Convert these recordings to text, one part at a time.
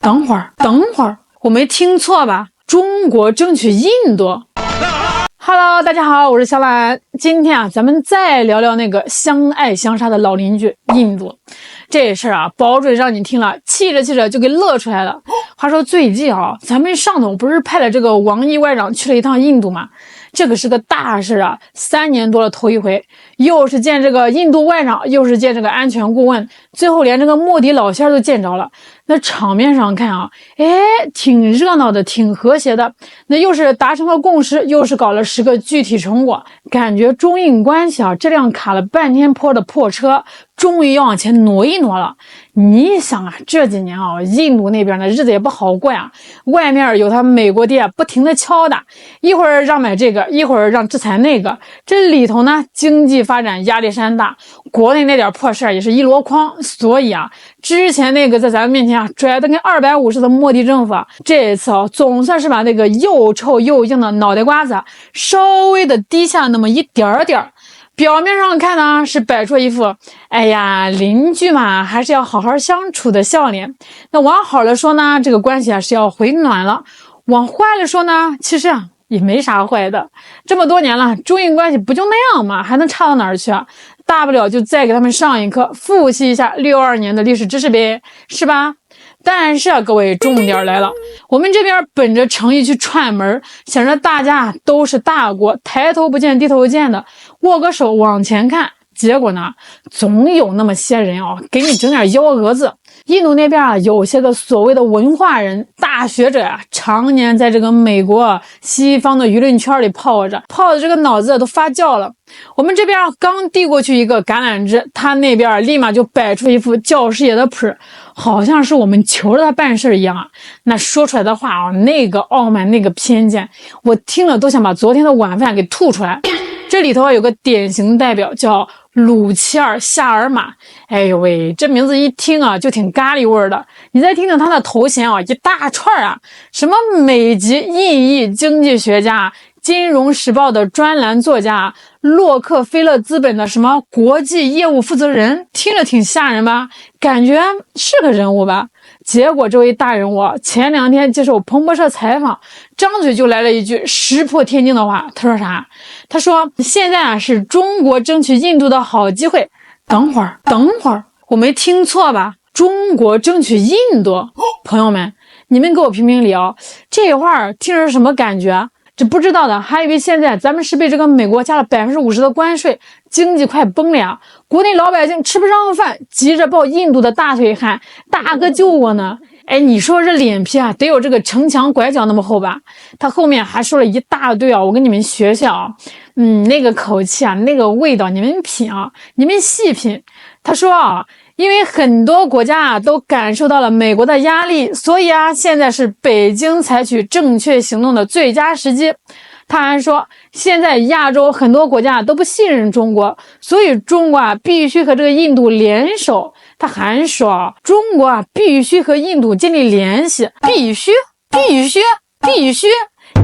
等会儿，我没听错吧？中国争取印度。Hello， 大家好，我是小懒。今天咱们再聊聊那个相爱相杀的老邻居印度。这事儿保准让你听了气着气着就给乐出来了。话说最近咱们上头不是派了这个王毅外长去了一趟印度吗？这可是个大事3年多了头一回，又是见这个印度外长，又是见这个安全顾问，最后连这个莫迪老仙都见着了。那场面上看挺热闹的，挺和谐的。那又是达成了共识，又是搞了10个具体成果，感觉中印关系这辆卡了半天坡的破车终于要往前挪一挪了。你想这几年印度那边的日子也不好过呀，外面有他美国爹不停的敲打，一会儿让买这个，一会儿让制裁那个，这里头呢经济发展压力山大，国内那点破事也是一箩筐。所以之前那个在咱们面前拽的跟250的莫迪政府这一次总算是把那个又臭又硬的脑袋瓜子稍微的低下那么一点点。表面上看呢是摆出一副哎呀邻居嘛还是要好好相处的笑脸。那往好了说呢，这个关系是要回暖了；往坏了说呢，其实也没啥坏的。这么多年了，中印关系不就那样吗？还能差到哪儿去大不了就再给他们上一课，复习一下62年的历史知识呗，是吧？但是各位，重点来了，我们这边本着诚意去串门，想着大家都是大国，抬头不见低头见的，握个手往前看。结果呢，总有那么些人给你整点幺蛾子。印度那边有些个所谓的文化人、大学者常年在这个美国西方的舆论圈里泡的这个脑子都发酵了。我们这边刚递过去一个橄榄枝，他那边立马就摆出一副教师爷的谱，好像是我们求着他办事一样那说出来的话那个傲慢，那个偏见，我听了都想把昨天的晚饭给吐出来。这里头有个典型代表叫鲁齐尔·夏尔马，哎呦喂，这名字一听就挺咖喱味的。你再听听他的头衔一大串什么美籍印裔经济学家、金融时报的专栏作家、洛克菲勒资本的什么国际业务负责人，听着挺吓人吧？感觉是个人物吧？结果这位大人物前2天接受彭博社采访，张嘴就来了一句石破天惊的话。他说啥？他说现在是中国争取印度的好机会。等会儿，我没听错吧？中国争取印度？朋友们，你们给我评评理这话听着是什么感觉？这不知道的还以为现在咱们是被这个美国加了50%的关税，经济快崩了呀，国内老百姓吃不上饭，急着抱印度的大腿喊大哥救我呢。你说这脸皮得有这个城墙拐角那么厚吧？他后面还说了一大堆我跟你们学学那个口气那个味道你们品你们细品。他说因为很多国家都感受到了美国的压力，所以现在是北京采取正确行动的最佳时机。他还说现在亚洲很多国家都不信任中国，所以中国必须和这个印度联手。他还说中国必须和印度建立联系，必须，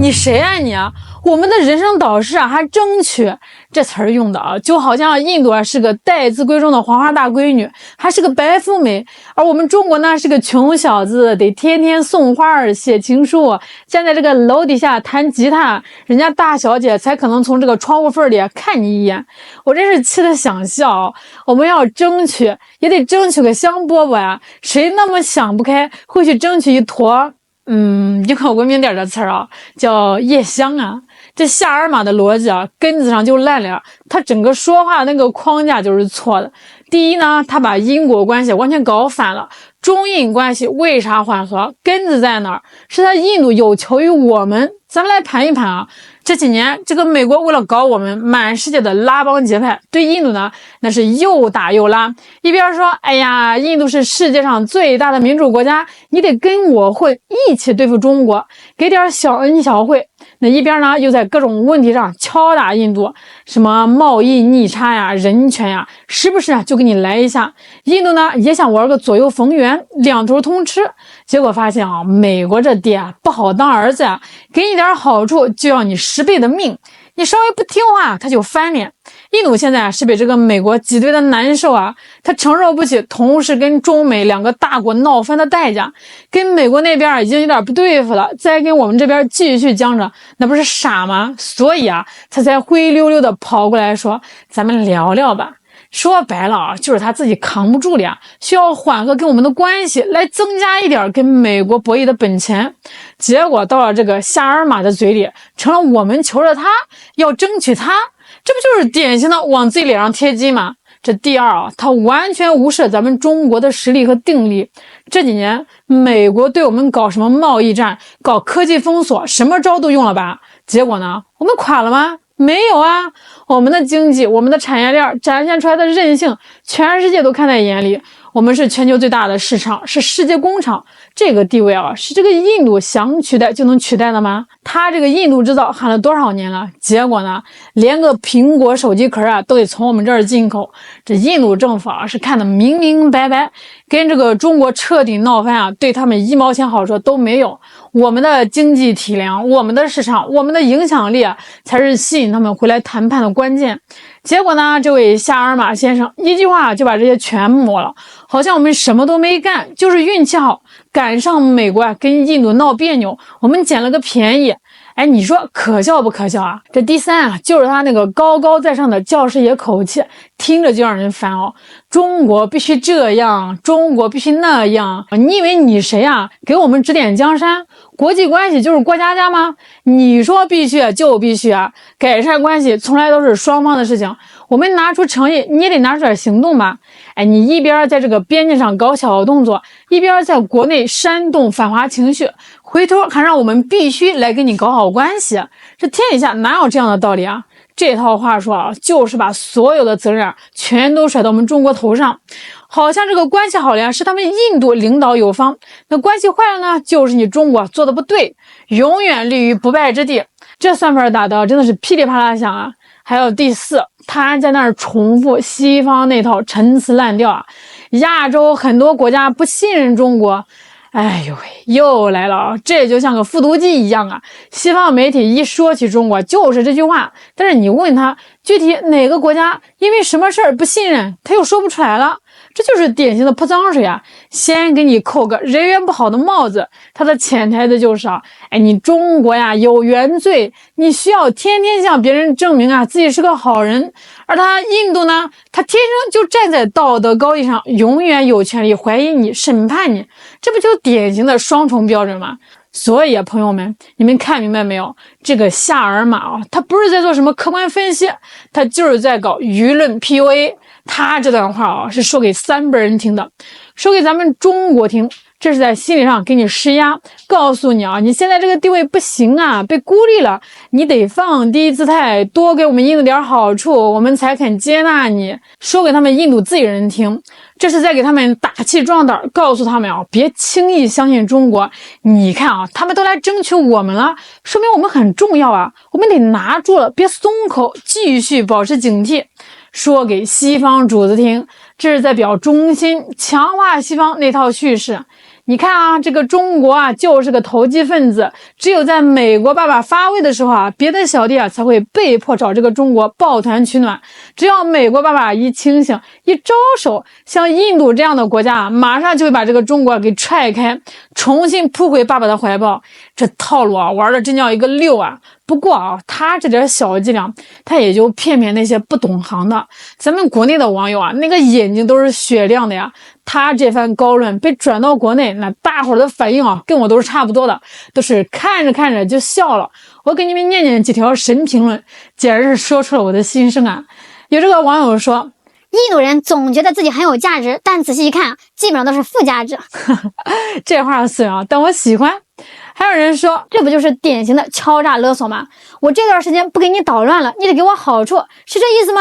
你谁你我们的人生导师还争取，这词儿用的就好像印度是个待字闺中的黄花大闺女，还是个白富美，而我们中国呢是个穷小子，得天天送花写情书，站在这个楼底下弹吉他，人家大小姐才可能从这个窗户缝里看你一眼。我真是气得想笑。我们要争取也得争取个香饽饽谁那么想不开会去争取一坨用个文明点的词儿叫夜香这夏尔马的逻辑根子上就烂了，他整个说话那个框架就是错的。第一呢，他把因果关系完全搞反了。中印关系为啥缓和？根子在哪儿？是他印度有求于我们。咱们来盘一盘这几年这个美国为了搞我们，满世界的拉帮结派，对印度呢那是又打又拉。一边说哎呀印度是世界上最大的民主国家，你得跟我混，一起对付中国，给点小恩小惠。那一边呢又在各种问题上敲打印度，什么贸易逆差人权时不时就给你来一下。印度呢也想玩个左右逢源，两头通吃。结果发现美国这爹不好当儿子给你点好处就要你10倍的命。你稍微不听话，他就翻脸。印度现在是被这个美国挤兑的难受啊，他承受不起同时跟中美两个大国闹翻的代价，跟美国那边已经有点不对付了，再跟我们这边继续僵着，那不是傻吗？所以啊，他才灰溜溜的跑过来说，咱们聊聊吧。说白了啊，就是他自己扛不住了呀，需要缓和跟我们的关系，来增加一点跟美国博弈的本钱。结果到了这个夏尔马的嘴里，成了我们求着他要争取他，这不就是典型的往自己脸上贴金吗？这第二啊，他完全无视咱们中国的实力和定力。这几年美国对我们搞什么贸易战，搞科技封锁，什么招都用了吧？结果呢，我们垮了吗？没有啊，我们的经济，我们的产业链展现出来的韧性，全世界都看在眼里。我们是全球最大的市场，是世界工厂，这个地位啊，是这个印度想取代就能取代的吗？他这个印度制造喊了多少年了，结果呢，连个苹果手机壳啊都得从我们这儿进口。这印度政府啊是看得明明白白，跟这个中国彻底闹翻啊，对他们1毛钱好处都没有。我们的经济体量，我们的市场，我们的影响力啊，才是吸引他们回来谈判的关键。结果呢，这位夏尔马先生一句话就把这些全抹了，好像我们什么都没干，就是运气好，赶上美国啊跟印度闹别扭，我们捡了个便宜。哎，你说可笑不可笑啊？这第三啊，就是他那个高高在上的教师爷口气，听着就让人烦哦。中国必须这样，中国必须那样，你以为你谁啊？给我们指点江山？国际关系就是过家家吗？你说必须就必须啊！改善关系从来都是双方的事情，我们拿出诚意，你也得拿出点行动吧。哎，你一边在这个边境上搞小动作，一边在国内煽动反华情绪，回头还让我们必须来跟你搞好关系，这天底下哪有这样的道理啊？这套话说啊，就是把所有的责任全都甩到我们中国头上，好像这个关系好了呀，是他们印度领导有方，那关系坏了呢，就是你中国做的不对，永远立于不败之地。这算盘打的真的是噼里啪啦响啊！还有第四，他还在那儿重复西方那套陈词滥调啊，亚洲很多国家不信任中国。哎呦喂，又来了啊！这就像个复读机一样啊！西方媒体一说起中国就是这句话，但是你问他具体哪个国家因为什么事儿不信任，他又说不出来了。这就是典型的泼脏水啊！先给你扣个人缘不好的帽子，它的潜台词就是啊，哎，你中国呀有原罪，你需要天天向别人证明啊自己是个好人。而他印度呢，他天生就站在道德高地上，永远有权利怀疑你、审判你，这不就典型的双重标准吗？所以啊，朋友们，你们看明白没有？这个夏尔马啊，他不是在做什么客观分析，他就是在搞舆论 PUA。他这段话啊，是说给3辈人听的，说给咱们中国听，这是在心理上给你施压，告诉你啊，你现在这个地位不行啊，被孤立了，你得放低姿态，多给我们印度点好处，我们才肯接纳你。说给他们印度自己人听，这是在给他们打气壮胆，告诉他们啊，别轻易相信中国。你看啊，他们都来争取我们了，说明我们很重要啊，我们得拿住了，别松口，继续保持警惕。说给西方主子听，这是在表忠心，强化西方那套叙事。你看啊，这个中国啊，就是个投机分子，只有在美国爸爸发威的时候啊，别的小弟啊才会被迫找这个中国抱团取暖。只要美国爸爸一清醒，一招手，像印度这样的国家啊，马上就会把这个中国给踹开，重新扑回爸爸的怀抱。这套路啊，玩的真叫一个溜啊！不过啊，他这点小伎俩，他也就骗骗那些不懂行的。咱们国内的网友啊，那个眼睛都是雪亮的呀。他这番高论被转到国内，那大伙儿的反应啊，跟我都是差不多的，都是看着看着就笑了。我给你们念念几条神评论，简直是说出了我的心声啊！有这个网友说，印度人总觉得自己很有价值，但仔细一看，基本上都是负价值。这话损啊，但我喜欢。还有人说，这不就是典型的敲诈勒索吗？我这段时间不给你捣乱了，你得给我好处，是这意思吗？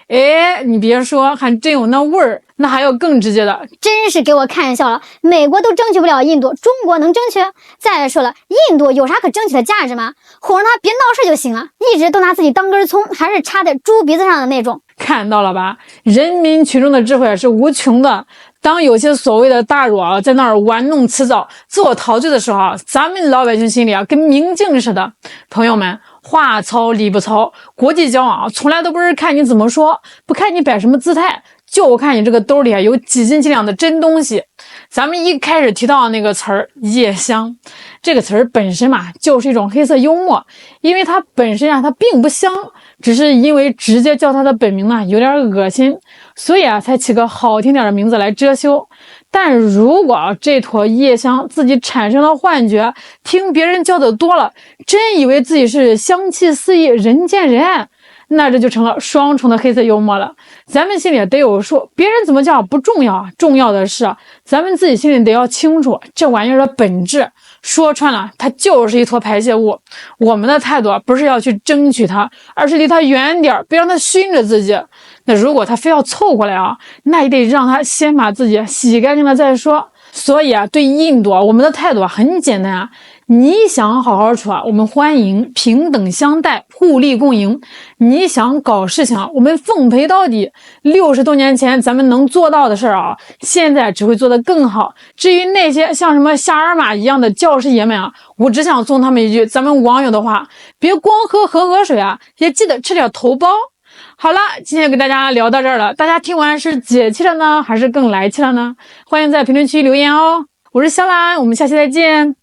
哎，你别说，还真有那味儿。那还有更直接的，真是给我看笑了。美国都争取不了印度，中国能争取？再说了，印度有啥可争取的价值吗？哄着他别闹事就行了，一直都拿自己当根葱，还是插在猪鼻子上的那种。看到了吧，人民群众的智慧是无穷的。当有些所谓的大儒啊在那儿玩弄辞藻、自我陶醉的时候啊，咱们老百姓心里啊跟明镜似的。朋友们，话糙理不糙，国际交往从来都不是看你怎么说，不看你摆什么姿态，就看你这个兜里有几斤几两的真东西。咱们一开始提到那个词儿夜香，这个词儿本身嘛就是一种黑色幽默，因为它本身它并不香，只是因为直接叫它的本名呢有点恶心，所以才起个好听点的名字来遮羞。但如果这坨夜香自己产生了幻觉，听别人叫的多了，真以为自己是香气四溢人见人爱，那这就成了双重的黑色幽默了。咱们心里得有数，别人怎么叫不重要，重要的是咱们自己心里得要清楚这玩意儿的本质。说穿了，它就是一坨排泄物。我们的态度不是要去争取它，而是离它远点，别让它熏着自己。那如果他非要凑过来那也得让他先把自己洗干净了再说。所以对印度我们的态度很简单你想好好处我们欢迎，平等相待，互利共赢。你想搞事情我们奉陪到底。60多年前咱们能做到的事儿现在只会做得更好。至于那些像什么夏尔玛一样的教师爷们我只想送他们一句咱们网友的话：别光喝恒河水也记得吃点头孢。好了，今天跟大家聊到这儿了，大家听完是解气了呢，还是更来气了呢？欢迎在评论区留言哦。我是小兰，我们下期再见。